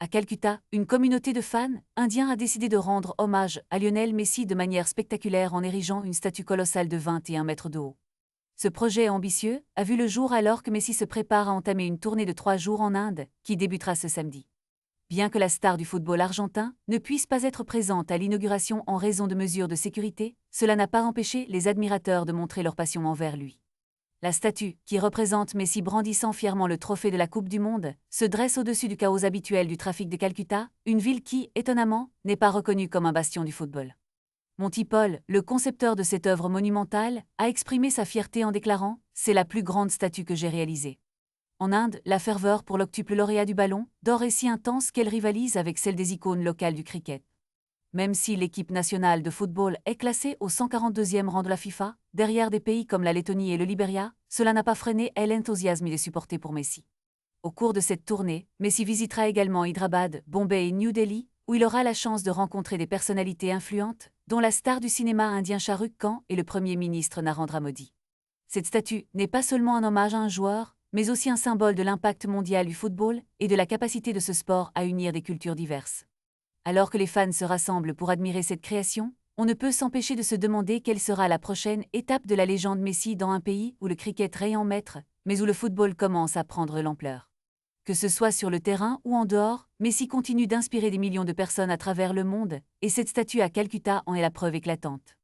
À Calcutta, une communauté de fans indiens a décidé de rendre hommage à Lionel Messi de manière spectaculaire en érigeant une statue colossale de 21 mètres de haut. Ce projet ambitieux a vu le jour alors que Messi se prépare à entamer une tournée de 3 jours en Inde, qui débutera ce samedi. Bien que la star du football argentin ne puisse pas être présente à l'inauguration en raison de mesures de sécurité, cela n'a pas empêché les admirateurs de montrer leur passion envers lui. La statue, qui représente Messi brandissant fièrement le trophée de la Coupe du Monde, se dresse au-dessus du chaos habituel du trafic de Calcutta, une ville qui, étonnamment, n'est pas reconnue comme un bastion du football. Monty Paul, le concepteur de cette œuvre monumentale, a exprimé sa fierté en déclarant « C'est la plus grande statue que j'ai réalisée ». En Inde, la ferveur pour l'octuple lauréat du Ballon d'Or est si intense qu'elle rivalise avec celle des icônes locales du cricket. Même si l'équipe nationale de football est classée au 142e rang de la FIFA, derrière des pays comme la Lettonie et le Libéria, cela n'a pas freiné l'enthousiasme des supporters pour Messi. Au cours de cette tournée, Messi visitera également Hyderabad, Bombay et New Delhi, où il aura la chance de rencontrer des personnalités influentes, dont la star du cinéma indien Shah Rukh Khan et le Premier ministre Narendra Modi. Cette statue n'est pas seulement un hommage à un joueur, mais aussi un symbole de l'impact mondial du football et de la capacité de ce sport à unir des cultures diverses. Alors que les fans se rassemblent pour admirer cette création, on ne peut s'empêcher de se demander quelle sera la prochaine étape de la légende Messi dans un pays où le cricket règne en maître, mais où le football commence à prendre l'ampleur. Que ce soit sur le terrain ou en dehors, Messi continue d'inspirer des millions de personnes à travers le monde, et cette statue à Calcutta en est la preuve éclatante.